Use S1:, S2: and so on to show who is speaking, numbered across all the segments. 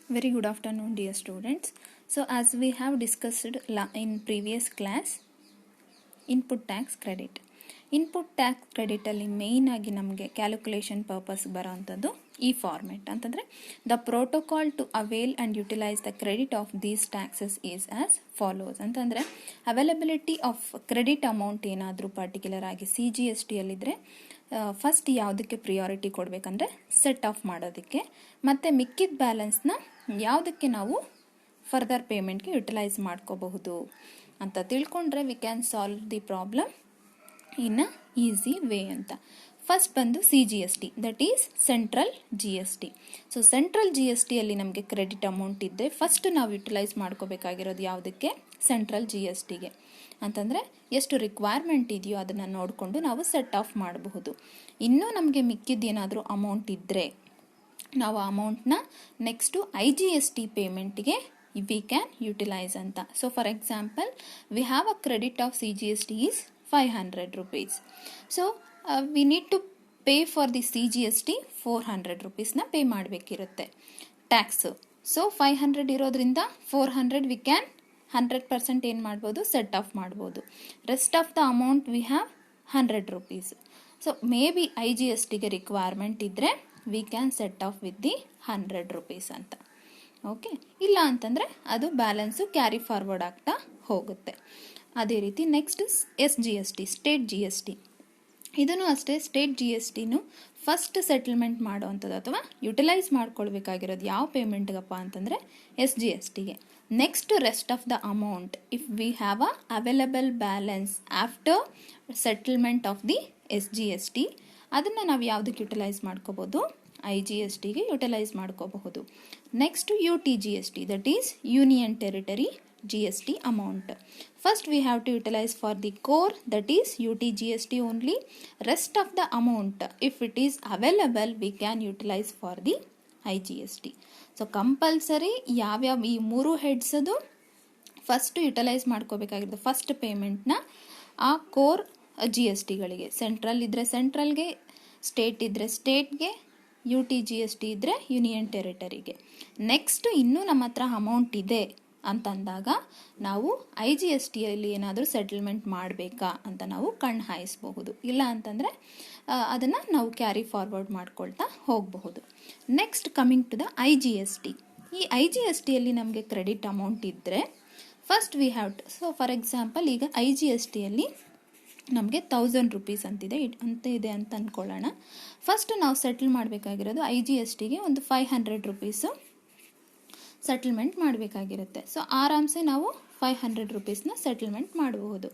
S1: Very good afternoon, dear students. So, as we have discussed in previous class, input tax credit. Input tax credit ಅಲ್ಲಿ main ಆಗಿ ನಮಗೆ calculation purpose ಬರೋವಂಥದ್ದು ಈ format ಅಂತಂದರೆ the protocol to avail and utilise the credit of these taxes is as follows ಅಂತಂದರೆ availability of credit amount ಏನಾದರೂ particular ಆಗಿ CGST ಯಲ್ಲಿದ್ದರೆ ಫಸ್ಟ್ ಯಾವುದಕ್ಕೆ ಪ್ರಿಯಾರಿಟಿ ಕೊಡಬೇಕಂದ್ರೆ ಸೆಟ್ ಆಫ್ ಮಾಡೋದಕ್ಕೆ, ಮತ್ತು ಮಿಕ್ಕಿದ ಬ್ಯಾಲೆನ್ಸ್ನ ಯಾವುದಕ್ಕೆ ನಾವು ಫರ್ದರ್ ಪೇಮೆಂಟ್ಗೆ ಯುಟಿಲೈಸ್ ಮಾಡ್ಕೋಬಹುದು ಅಂತ ತಿಳ್ಕೊಂಡ್ರೆ we can solve the problem in a easy way ಅಂತ. ಫಸ್ಟ್ ಬಂದು CGST, that is central GST. So central GSTಯಲ್ಲಿ ನಮಗೆ ಕ್ರೆಡಿಟ್ ಅಮೌಂಟ್ ಇದ್ದೆ ಫಸ್ಟ್ ನಾವು ಯುಟಿಲೈಸ್ ಮಾಡ್ಕೋಬೇಕಾಗಿರೋದು ಯಾವುದಕ್ಕೆ, ಸೆಂಟ್ರಲ್ GSTಗೆ ಅಂತಂದರೆ ಎಷ್ಟು ರಿಕ್ವೈರ್ಮೆಂಟ್ ಇದೆಯೋ ಅದನ್ನು ನೋಡಿಕೊಂಡು ನಾವು ಸೆಟ್ ಆಫ್ ಮಾಡಬಹುದು. ಇನ್ನೂ ನಮಗೆ ಮಿಕ್ಕಿದ್ದೇನಾದರೂ ಅಮೌಂಟ್ ಇದ್ದರೆ ನಾವು ಆ ಅಮೌಂಟ್ನ ನೆಕ್ಸ್ಟು IGST ಪೇಮೆಂಟ್ಗೆ ವಿ ಕ್ಯಾನ್ ಯುಟಿಲೈಸ್ ಅಂತ. So for example we have a credit of CGST is 500 rupees. So we need to pay for the CGST 400 rupeesನ ಪೇ ಮಾಡಬೇಕಿರುತ್ತೆ ಟ್ಯಾಕ್ಸು. ಸೊ 500 ಇರೋದ್ರಿಂದ 400 ವಿ ಕ್ಯಾನ್ 100% ಏನು ಮಾಡ್ಬೋದು, ಸೆಟ್ ಆಫ್ ಮಾಡ್ಬೋದು. Rest of the amount we have 100 rupees. So may be IGSTಗೆ requirement ಇದ್ದರೆ we can set off with the 100 rupees ಅಂತ. Okay, ಇಲ್ಲ ಅಂತಂದರೆ ಅದು ಬ್ಯಾಲೆನ್ಸು ಕ್ಯಾರಿ ಫಾರ್ವರ್ಡ್ ಆಗ್ತಾ ಹೋಗುತ್ತೆ. ಅದೇ ರೀತಿ ನೆಕ್ಸ್ಟ್ SGST, ಸ್ಟೇಟ್ GST. ಇದನ್ನು ಅಷ್ಟೇ, ಸ್ಟೇಟ್ GSTನೂ ಫಸ್ಟ್ ಸೆಟಲ್ಮೆಂಟ್ ಮಾಡೋವಂಥದ್ದು ಅಥವಾ ಯುಟಿಲೈಸ್ ಮಾಡ್ಕೊಳ್ಬೇಕಾಗಿರೋದು ಯಾವ ಪೇಮೆಂಟ್ಗಪ್ಪ ಅಂತಂದರೆ SGSTಗೆ. Next rest of the amount if we have a available balance after settlement of the SGST, ಅದನ್ನು ನಾವು ಯಾವುದಕ್ಕೆ ಯುಟಿಲೈಸ್ ಮಾಡ್ಕೋಬೋದು, IGSTಗೆ ಯುಟಿಲೈಸ್ ಮಾಡ್ಕೋಬಹುದು. Next UTGST, that is union territory GST amount. First we have to utilize for the core, that is UTGST only. Rest of the amount if it is available we can utilize for the IGST. So compulsory ಯಾವ್ಯಾವ ಈ ಮೂರು heads ಅದು first utilise ಮಾಡ್ಕೋಬೇಕಾಗಿರೋದು first ಪೇಮೆಂಟ್ನ ಆ core GSTಗಳಿಗೆ. Central ಇದ್ದರೆ ಸೆಂಟ್ರಲ್ಗೆ, state ಇದ್ದರೆ ಸ್ಟೇಟ್ಗೆ, UTGST ಇದ್ದರೆ union ಟೆರಿಟರಿಗೆ. Next ಇನ್ನೂ ನಮ್ಮ ಹತ್ರ ಅಮೌಂಟ್ ಇದೆ ಅಂತಂದಾಗ ನಾವು IGSTಯಲ್ಲಿ ಏನಾದರೂ ಸೆಟಲ್ಮೆಂಟ್ ಮಾಡಬೇಕಾ ಅಂತ ನಾವು ಕಣ್ಣು ಹಾಯಿಸಬಹುದು. ಇಲ್ಲ ಅಂತಂದರೆ ಅದನ್ನು ನಾವು ಕ್ಯಾರಿ ಫಾರ್ವರ್ಡ್ ಮಾಡ್ಕೊಳ್ತಾ ಹೋಗಬಹುದು. Next coming to the IGST. ಈ IGSTಯಲ್ಲಿ ನಮಗೆ ಕ್ರೆಡಿಟ್ ಅಮೌಂಟ್ ಇದ್ದರೆ first we have to, so for example ಈಗ IGSTಯಲ್ಲಿ ನಮಗೆ 1000 rupees ಅಂತಿದೆ ಅಂತ ಅಂದ್ಕೊಳ್ಳೋಣ. ಫಸ್ಟ್ ನಾವು ಸೆಟಲ್ ಮಾಡಬೇಕಾಗಿರೋದು IGSTಗೆ ಒಂದು 500 rupees ಸೆಟಲ್ಮೆಂಟ್ ಮಾಡಬೇಕಾಗಿರುತ್ತೆ. ಸೊ ಆರಾಮ್ಸೆ ನಾವು 500 rupeesನ ಸೆಟಲ್ಮೆಂಟ್ ಮಾಡಬಹುದು.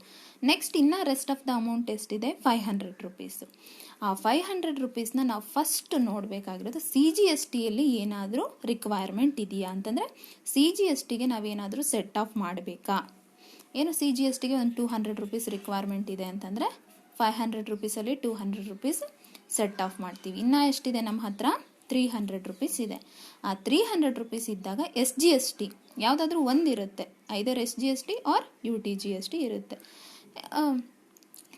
S1: ನೆಕ್ಸ್ಟ್ ಇನ್ನು ರೆಸ್ಟ್ ಆಫ್ ದ ಅಮೌಂಟ್ ಎಷ್ಟಿದೆ, 500 rupees. ಆ 500 rupeesನ ನಾವು ಫಸ್ಟ್ ನೋಡಬೇಕಾಗಿರೋದು CGSTಯಲ್ಲಿ ಏನಾದರೂ ರಿಕ್ವೈರ್ಮೆಂಟ್ ಇದೆಯಾ ಅಂತಂದರೆ CGSTಗೆ ನಾವೇನಾದರೂ ಸೆಟ್ ಆಫ್ ಮಾಡಬೇಕಾ. ಏನು CGSTಗೆ ಒಂದು 200 rupees ರಿಕ್ವೈರ್ಮೆಂಟ್ ಇದೆ ಅಂತಂದರೆ 500 rupeesಲ್ಲಿ 200 rupees ಸೆಟ್ ಆಫ್ ಮಾಡ್ತೀವಿ. ಇನ್ನು ಎಷ್ಟಿದೆ ನಮ್ಮ ಹತ್ರ, 300 rupees ಇದೆ. ಆ 300 rupees ಇದ್ದಾಗ SGST ಯಾವುದಾದ್ರೂ ಒಂದಿರುತ್ತೆ, ಐದರ್ SGST ಆರ್ UTGST ಇರುತ್ತೆ.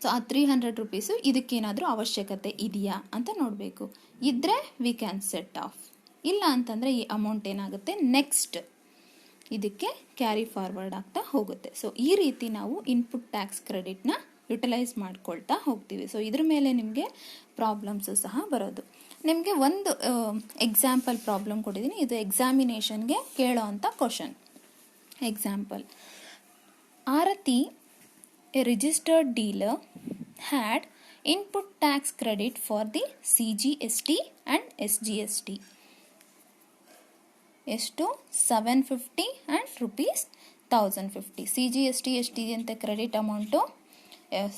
S1: ಸೊ ಆ 300 rupees ಇದಕ್ಕೇನಾದರೂ ಅವಶ್ಯಕತೆ ಇದೆಯಾ ಅಂತ ನೋಡಬೇಕು. ಇದ್ದರೆ ವಿ ಕ್ಯಾನ್ ಸೆಟ್ ಆಫ್. ಇಲ್ಲ ಅಂತಂದರೆ ಈ ಅಮೌಂಟ್ ಏನಾಗುತ್ತೆ, ನೆಕ್ಸ್ಟ್ ಇದಕ್ಕೆ ಕ್ಯಾರಿ ಫಾರ್ವರ್ಡ್ ಆಗ್ತಾ ಹೋಗುತ್ತೆ. ಸೊ ಈ ರೀತಿ ನಾವು ಇನ್ಪುಟ್ ಟ್ಯಾಕ್ಸ್ ಕ್ರೆಡಿಟ್ನ ಯುಟಿಲೈಸ್ ಮಾಡ್ಕೊಳ್ತಾ ಹೋಗ್ತೀವಿ. ಸೊ ಇದ್ರ ಮೇಲೆ ನಿಮಗೆ ಪ್ರಾಬ್ಲಮ್ಸು ಸಹ ಬರೋದು. ನಿಮಗೆ ಒಂದು ಎಕ್ಸಾಂಪಲ್ ಪ್ರಾಬ್ಲಮ್ ಕೊಟ್ಟಿದ್ದೀನಿ, ಇದು ಎಕ್ಸಾಮಿನೇಷನ್ಗೆ ಕೇಳೋ ಅಂಥ question. Example, Aarti, a registered dealer, had input tax credit for the CGST and SGST. ಎಷ್ಟು, 750 ಆ್ಯಂಡ್ ₹1050. CGST ಎಷ್ಟಿದೆ ಅಂತ ಕ್ರೆಡಿಟ್ ಅಮೌಂಟು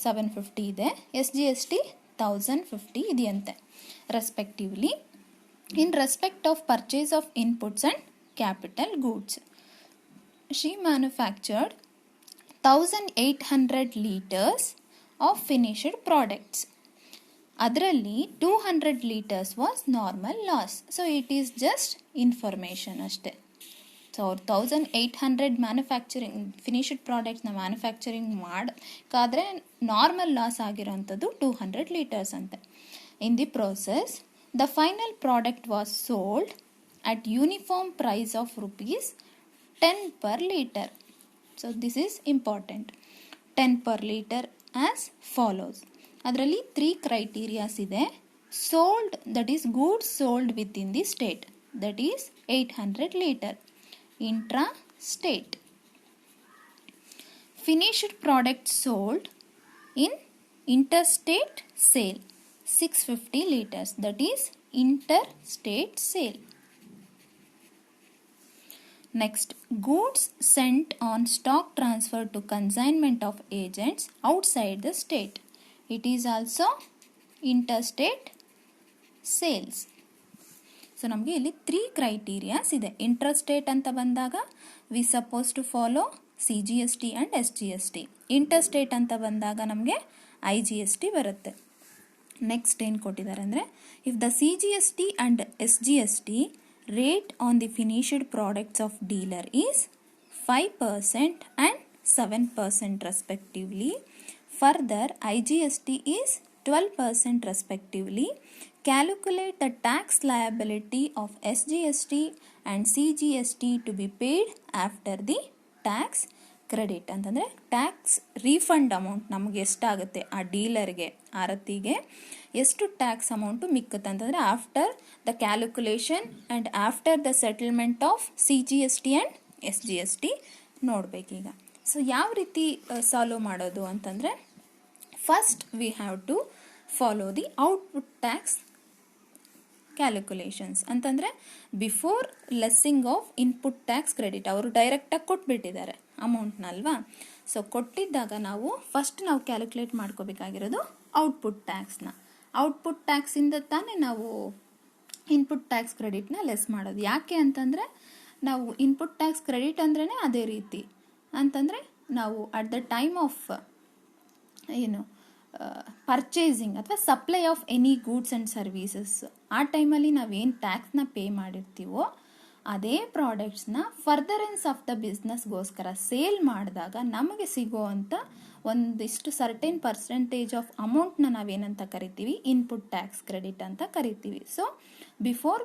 S1: 750 ಇದೆ, SGST 1050 ಇದೆಯಂತೆ respectively. In respect of purchase of inputs and capital goods, she manufactured 1800 liters of finished products. ಅದರಲ್ಲಿ 200 liters was normal loss. So it is just information ಅಷ್ಟೇ. So ಅವ್ರು 1800 manufacturing finished ಪ್ರಾಡಕ್ಟ್ಸ್ನ manufacturing ಮಾಡೋಕ್ಕಾದರೆ normal loss ಆಗಿರೋಂಥದ್ದು 200 liters ಅಂತೆ. In the process the final product was sold at uniform price of rupees 10 per liter. So this is important. 10 per liter as follows. ಅದರಲ್ಲಿ 3 criteria ಇದೆ. Sold, that is goods sold within the state, that is 800 liter. Intra-state. Finished product sold in interstate sale 650 liters, that is interstate sale. Next, goods sent on stock transfer to consignment of agents outside the state. It is also interstate sales. So ನಮಗೆ ಇಲ್ಲಿ 3 criterias ಇದೆ. Intrastate ಅಂತ ಬಂದಾಗ we suppose to follow CGST and SGST. Interstate ಅಂತ ಬಂದಾಗ ನಮಗೆ IGST ಬರುತ್ತೆ. Next ಏನು ಕೊಟ್ಟಿದ್ದಾರೆ ಅಂದರೆ, if the CGST and SGST rate on the finished products of dealer is 5% and 7% respectively. Further, IGST is 12% respectively. Calculate the tax liability of SGST and CGST to be paid after the tax credit. ಅಂತಂದರೆ tax refund amount ನಮಗೆ ಎಷ್ಟಾಗುತ್ತೆ ಆ ಡೀಲರ್ಗೆ ಆರತಿಗೆ ಎಷ್ಟು tax amount ಮಿಕ್ಕುತ್ತೆ ಅಂತಂದರೆ after the calculation and after the settlement of CGST and SGST ನೋಡಬೇಕೀಗ. So ಯಾವ ರೀತಿ ಸಾಲ್ವ್ ಮಾಡೋದು ಅಂತಂದರೆ, first we have to follow the output tax calculations. ಅಂತಂದರೆ before lessing of input tax credit, ಅವರು ಡೈರೆಕ್ಟಾಗಿ ಕೊಟ್ಬಿಟ್ಟಿದ್ದಾರೆ ಅಮೌಂಟ್ನಲ್ವಾ. ಸೊ ಕೊಟ್ಟಿದ್ದಾಗ ನಾವು ಕ್ಯಾಲ್ಕುಲೇಟ್ ಮಾಡ್ಕೋಬೇಕಾಗಿರೋದು ಔಟ್ಪುಟ್ ಟ್ಯಾಕ್ಸ್ನ. ಔಟ್ಪುಟ್ ಟ್ಯಾಕ್ಸಿಂದ ತಾನೇ ನಾವು ಇನ್ಪುಟ್ ಟ್ಯಾಕ್ಸ್ ಕ್ರೆಡಿಟ್ನ ಲೆಸ್ ಮಾಡೋದು. ಯಾಕೆ ಅಂತಂದರೆ ನಾವು ಇನ್ಪುಟ್ ಟ್ಯಾಕ್ಸ್ ಕ್ರೆಡಿಟ್ ಅಂದ್ರೇ ಅದೇ ರೀತಿ ಅಂತಂದರೆ ನಾವು at the time of purchasing ಅಥವಾ supply of any goods and services, ಆ ಟೈಮಲ್ಲಿ ನಾವೇನು ಟ್ಯಾಕ್ಸ್ನ ಪೇ ಮಾಡಿರ್ತೀವೋ ಅದೇ ಪ್ರಾಡಕ್ಟ್ಸ್ನ ಫರ್ದರೆನ್ಸ್ ಆಫ್ ದ ಬಿಸ್ನೆಸ್ಗೋಸ್ಕರ ಸೇಲ್ ಮಾಡಿದಾಗ ನಮಗೆ ಸಿಗೋವಂಥ ಒಂದಿಷ್ಟು ಸರ್ಟೆನ್ ಪರ್ಸೆಂಟೇಜ್ ಆಫ್ ಅಮೌಂಟ್ನ ನಾವೇನಂತ ಕರಿತೀವಿ, ಇನ್ಪುಟ್ ಟ್ಯಾಕ್ಸ್ ಕ್ರೆಡಿಟ್ ಅಂತ ಕರಿತೀವಿ. So before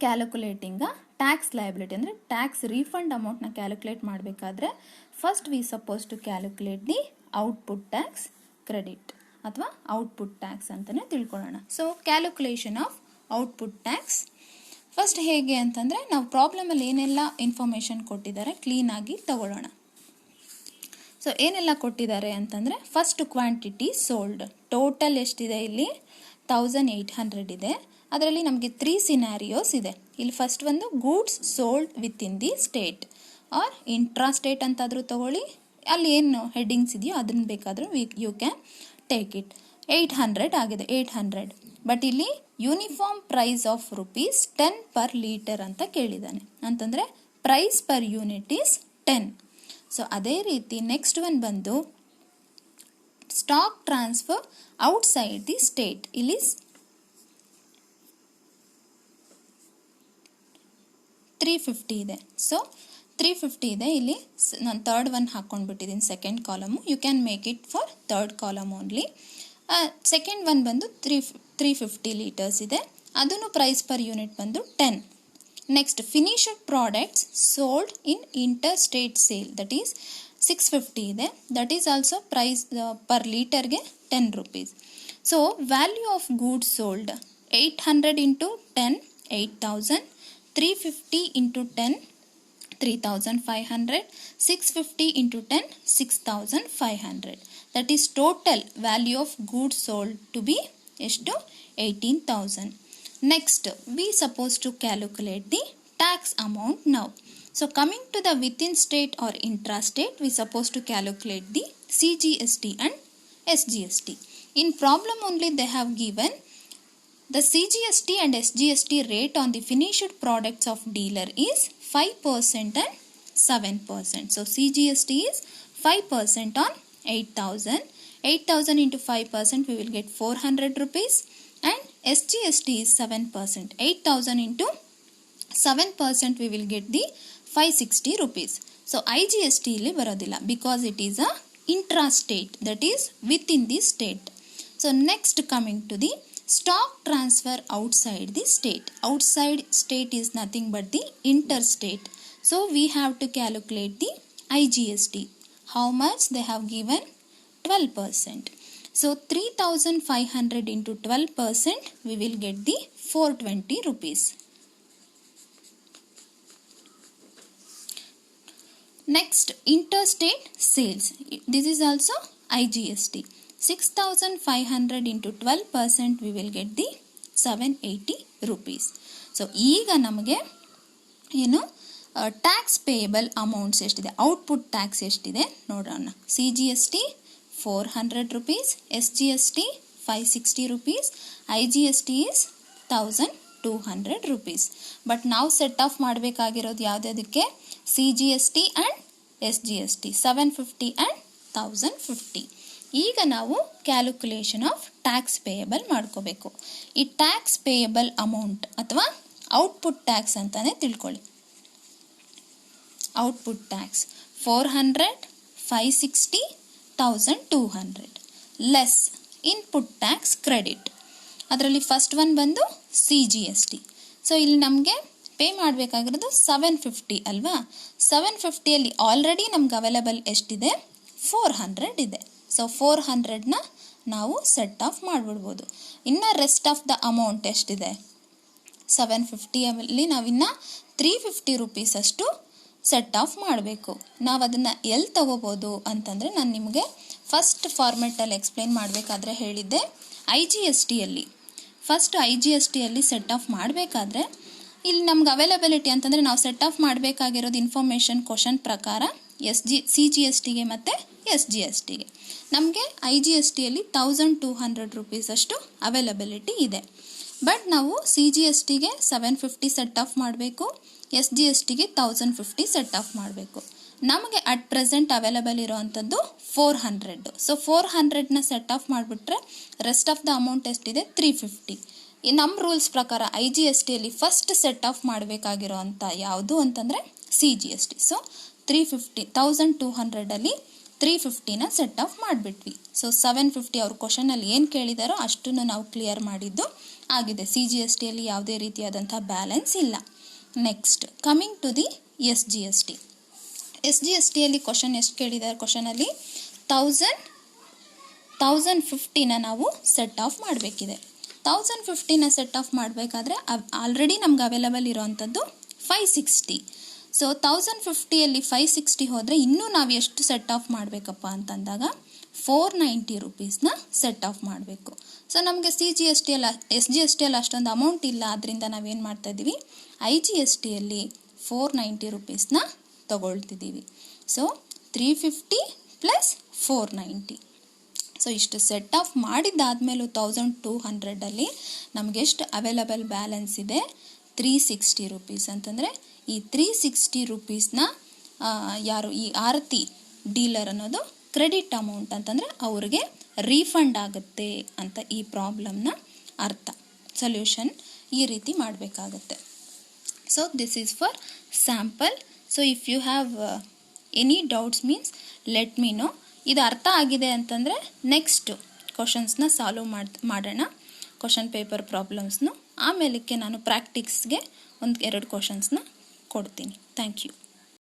S1: calculating tax liability ಅಂದರೆ ಟ್ಯಾಕ್ಸ್ ರೀಫಂಡ್ ಅಮೌಂಟ್ನ ಕ್ಯಾಲ್ಕುಲೇಟ್ ಮಾಡಬೇಕಾದ್ರೆ first we suppose to calculate the output tax credit ಅಥವಾ ಔಟ್ಪುಟ್ ಟ್ಯಾಕ್ಸ್ ಅಂತಲೇ ತಿಳ್ಕೊಳ್ಳೋಣ. So calculation of output tax first ಹೇಗೆ ಅಂತಂದರೆ, ನಾವು ಪ್ರಾಬ್ಲಮಲ್ಲಿ ಏನೆಲ್ಲ ಇನ್ಫಾರ್ಮೇಷನ್ ಕೊಟ್ಟಿದ್ದಾರೆ ಕ್ಲೀನಾಗಿ ತಗೊಳ್ಳೋಣ. ಸೊ ಏನೆಲ್ಲ ಕೊಟ್ಟಿದ್ದಾರೆ ಅಂತಂದರೆ, ಫಸ್ಟ್ ಕ್ವಾಂಟಿಟಿ ಸೋಲ್ಡ್ ಟೋಟಲ್ ಎಷ್ಟಿದೆ ಇಲ್ಲಿ 1800 ಇದೆ. ಅದರಲ್ಲಿ ನಮಗೆ 3 ಸಿನಾರಿಯೋಸ್ ಇದೆ. ಇಲ್ಲಿ ಫಸ್ಟ್ ಒಂದು goods sold with in the state or intra state ಅಂತಾದರೂ ತಗೊಳ್ಳಿ, ಅಲ್ಲಿ ಏನು ಹೆಡ್ಡಿಂಗ್ಸ್ ಇದೆಯೋ ಅದನ್ನು ಬೇಕಾದರೂ ಯು ಕ್ಯಾನ್ ಟೇಕ್ ಇಟ್. 800 ಆಗಿದೆ, 800. ಬಟ್ ಇಲ್ಲಿ uniform price of rupees 10 per litre ಅಂತ ಕೇಳಿದ್ದಾನೆ. ಅಂತಂದರೆ price per unit is 10. So ಅದೇ ರೀತಿ ನೆಕ್ಸ್ಟ್ ಒನ್ ಬಂದು stock transfer outside the state. ಇಲ್ಲಿ 350 ಇದೆ. ಸೊ 350 ಇದೆ. ಇಲ್ಲಿ ನಾನು ಥರ್ಡ್ ಒನ್ ಹಾಕ್ಕೊಂಡ್ಬಿಟ್ಟಿದ್ದೀನಿ, second column. You can make it for third column only. Second one ಬಂದು 350 ಲೀಟರ್ಸ್ ಇದೆ. ಅದನ್ನು ಪ್ರೈಸ್ ಪರ್ ಯೂನಿಟ್ ಬಂದು 10. Next finished products sold in inter state sale, that is 650 ಇದೆ. That is also price per ಲೀಟರ್ಗೆ 10 rupees. So value of goods sold 800 into 10 8000, 350 into 10 3500, 650 into 10 6500. That is total value of goods sold to be 18,000. Next, we supposed to calculate the tax amount now. So coming to the within state or intrastate, we supposed to calculate the CGST and SGST. In problem only they have given the CGST and SGST rate on the finished products of dealer is 5% and 7%. So CGST is 5% on 8,000. 8,000 into 5% we will get 400 rupees. And SGST is 7%. 8,000 into 7% we will get the 560 rupees. So IGST ಇಲ್ಲಿ ಬರೋದಿಲ್ಲ because it is a intrastate, that is within the state. So next coming to the Stock transfer outside the state. Outside state is nothing but the interstate. So we have to calculate the IGST. How much they have given? 12%. So 3,500 into 12%, we will get the 420 rupees. Next, interstate sales. This is also IGST. 6,500 into 12%, we will get the 780 rupees. So ಈಗ ನಮಗೆ ಏನು tax payable amounts ಎಷ್ಟಿದೆ, output tax ಎಷ್ಟಿದೆ ನೋಡೋಣ. CGST 400 rupees, SGST 560 rupees, IGST is 1200 rupees. But ನಾವು set of ಮಾಡಬೇಕಾಗಿರೋದು ಯಾವುದಕ್ಕೆ? CGST and SGST 750 and 1050. ಈಗ ನಾವು ಕ್ಯಾಲ್ಕುಲೇಷನ್ ಆಫ್ ಟ್ಯಾಕ್ಸ್ ಪೇಯಬಲ್ ಮಾಡ್ಕೋಬೇಕು. ಈ ಟ್ಯಾಕ್ಸ್ ಪೇಯಬಲ್ ಅಮೌಂಟ್ ಅಥವಾ ಔಟ್ಪುಟ್ ಟ್ಯಾಕ್ಸ್ ಅಂತಾನೆ ತಿಳ್ಕೊಳ್ಳಿ. Output tax 400, 560, 1200 less input tax credit. ಅದರಲ್ಲಿ ಫಸ್ಟ್ ಒನ್ ಬಂದು CGST. ಸೊ ಇಲ್ಲಿ ನಮಗೆ ಪೇ ಮಾಡಬೇಕಾಗಿರೋದು 750 ಅಲ್ವಾ. 750ಯಲ್ಲಿ ಆಲ್ರೆಡಿ ನಮ್ಗೆ ಅವೈಲೇಬಲ್ ಎಷ್ಟಿದೆ? 400 ಇದೆ. ಸೊ 400ನ ನಾವು ಸೆಟ್ ಆಫ್ ಮಾಡಿಬಿಡ್ಬೋದು. ಇನ್ನು ರೆಸ್ಟ್ ಆಫ್ ದ ಅಮೌಂಟ್ ಎಷ್ಟಿದೆ? 750ಯಲ್ಲಿ ನಾವಿನ್ನು 350 rupees ಅಷ್ಟು ಸೆಟ್ ಆಫ್ ಮಾಡಬೇಕು. ನಾವು ಅದನ್ನು ಎಲ್ಲಿ ತಗೋಬೋದು ಅಂತಂದರೆ, ನಾನು ನಿಮಗೆ ಫಸ್ಟ್ ಫಾರ್ಮೆಟಲ್ಲಿ ಎಕ್ಸ್ಪ್ಲೇನ್ ಮಾಡಬೇಕಾದ್ರೆ ಹೇಳಿದ್ದೆ, IGSTಯಲ್ಲಿ ಫಸ್ಟ್ IGSTಯಲ್ಲಿ ಸೆಟ್ ಆಫ್ ಮಾಡಬೇಕಾದ್ರೆ ಇಲ್ಲಿ ನಮ್ಗೆ ಅವೈಲಬಿಲಿಟಿ ಅಂತಂದರೆ ನಾವು ಸೆಟ್ ಆಫ್ ಮಾಡಬೇಕಾಗಿರೋದು ಇನ್ಫಾರ್ಮೇಷನ್ ಕ್ವಶನ್ ಪ್ರಕಾರ CGSTಗೆ ಮತ್ತು SGSTಗೆ. ನಮಗೆ IGSTಯಲ್ಲಿ 1200 rupees ಅಷ್ಟು ಅವೈಲಬಿಲಿಟಿ ಇದೆ. ಬಟ್ ನಾವು CGSTಗೆ 750 ಸೆಟ್ ಆಫ್ ಮಾಡಬೇಕು, SGSTಗೆ 1050 ಸೆಟ್ ಆಫ್ ಮಾಡಬೇಕು. ನಮಗೆ ಅಟ್ ಪ್ರೆಸೆಂಟ್ ಅವೈಲಬಲ್ ಇರೋವಂಥದ್ದು 400. ಸೊ 400ನ ಸೆಟ್ ಆಫ್ ಮಾಡಿಬಿಟ್ರೆ ರೆಸ್ಟ್ ಆಫ್ ದ ಅಮೌಂಟ್ ಎಷ್ಟಿದೆ? 350. ಈ ನಮ್ಮ ರೂಲ್ಸ್ ಪ್ರಕಾರ IGSTಯಲ್ಲಿ ಫಸ್ಟ್ ಸೆಟ್ ಆಫ್ ಮಾಡಬೇಕಾಗಿರೋ ಅಂಥ ಯಾವುದು ಅಂತಂದರೆ CGST. ಸೊ 350, 1200ಅಲ್ಲಿ 350ನ ಸೆಟ್ ಆಫ್ ಮಾಡಿಬಿಟ್ವಿ. ಸೊ 750 ಅವ್ರ ಕ್ವಶನಲ್ಲಿ ಏನು ಕೇಳಿದಾರೋ ಅಷ್ಟನ್ನು ನಾವು ಕ್ಲಿಯರ್ ಮಾಡಿದ್ದು ಆಗಿದೆ. CGSTಯಲ್ಲಿ ಯಾವುದೇ ರೀತಿಯಾದಂಥ ಬ್ಯಾಲೆನ್ಸ್ ಇಲ್ಲ. Next coming to the SGST. SGSTಯಲ್ಲಿ ಕ್ವಶನ್ ಎಷ್ಟು ಕೇಳಿದ್ದಾರೆ? ಕ್ವಶನಲ್ಲಿ 1050ನ ನಾವು ಸೆಟ್ ಆಫ್ ಮಾಡಬೇಕಿದೆ. 1050ನ ಸೆಟ್ ಆಫ್ ಮಾಡಬೇಕಾದ್ರೆ ಆಲ್ರೆಡಿ ನಮ್ಗೆ ಅವೈಲಬಲ್ ಇರೋವಂಥದ್ದು 560. ಸೊ 1050ಯಲ್ಲಿ 560 ಹೋದರೆ ಇನ್ನೂ ನಾವು ಎಷ್ಟು ಸೆಟ್ ಆಫ್ ಮಾಡಬೇಕಪ್ಪ ಅಂತಂದಾಗ 490 rupeesನ ಸೆಟ್ ಆಫ್ ಮಾಡಬೇಕು. ಸೊ ನಮಗೆ SGSTಯಲ್ಲಿ ಅಷ್ಟೊಂದು ಅಮೌಂಟ್ ಇಲ್ಲ. ಅದರಿಂದ ನಾವೇನು ಮಾಡ್ತಾ ಇದ್ದೀವಿ? IGSTಯಲ್ಲಿ 490 rupeesನ ತಗೊಳ್ತಿದ್ದೀವಿ. ಸೊ 350 + 490. ಸೊ ಇಷ್ಟು ಸೆಟ್ ಆಫ್ ಮಾಡಿದ್ದಾದಮೇಲೂ 1200ಅಲ್ಲಿ ನಮಗೆಷ್ಟು ಅವೈಲಬಲ್ ಬ್ಯಾಲೆನ್ಸ್ ಇದೆ? 360 rupees. ಅಂತಂದರೆ ಈ 360 rupeesನ ಯಾರು ಈ ಆರತಿ ಡೀಲರ್ ಅನ್ನೋದು ಕ್ರೆಡಿಟ್ ಅಮೌಂಟ್ ಅಂತಂದರೆ ಅವ್ರಿಗೆ ರೀಫಂಡ್ ಆಗುತ್ತೆ ಅಂತ ಈ ಪ್ರಾಬ್ಲಮ್ನ ಅರ್ಥ. ಸೊಲ್ಯೂಷನ್ ಈ ರೀತಿ ಮಾಡಬೇಕಾಗತ್ತೆ. So this is for sample. So if you have any doubts means let me know. ಇದು ಅರ್ಥ ಆಗಿದೆ ಅಂತಂದರೆ ನೆಕ್ಸ್ಟ್ ಕ್ವಶನ್ಸ್ನ ಸಾಲ್ವ್ ಮಾಡೋಣ, ಕ್ವಶನ್ ಪೇಪರ್ ಪ್ರಾಬ್ಲಮ್ಸ್ನು. ಆಮೇಲಕ್ಕೆ ನಾನು ಪ್ರಾಕ್ಟಿಕ್ಸ್ಗೆ 1-2 ಕ್ವಶನ್ಸ್ನ ಕೊಡ್ತೀನಿ. Thank you.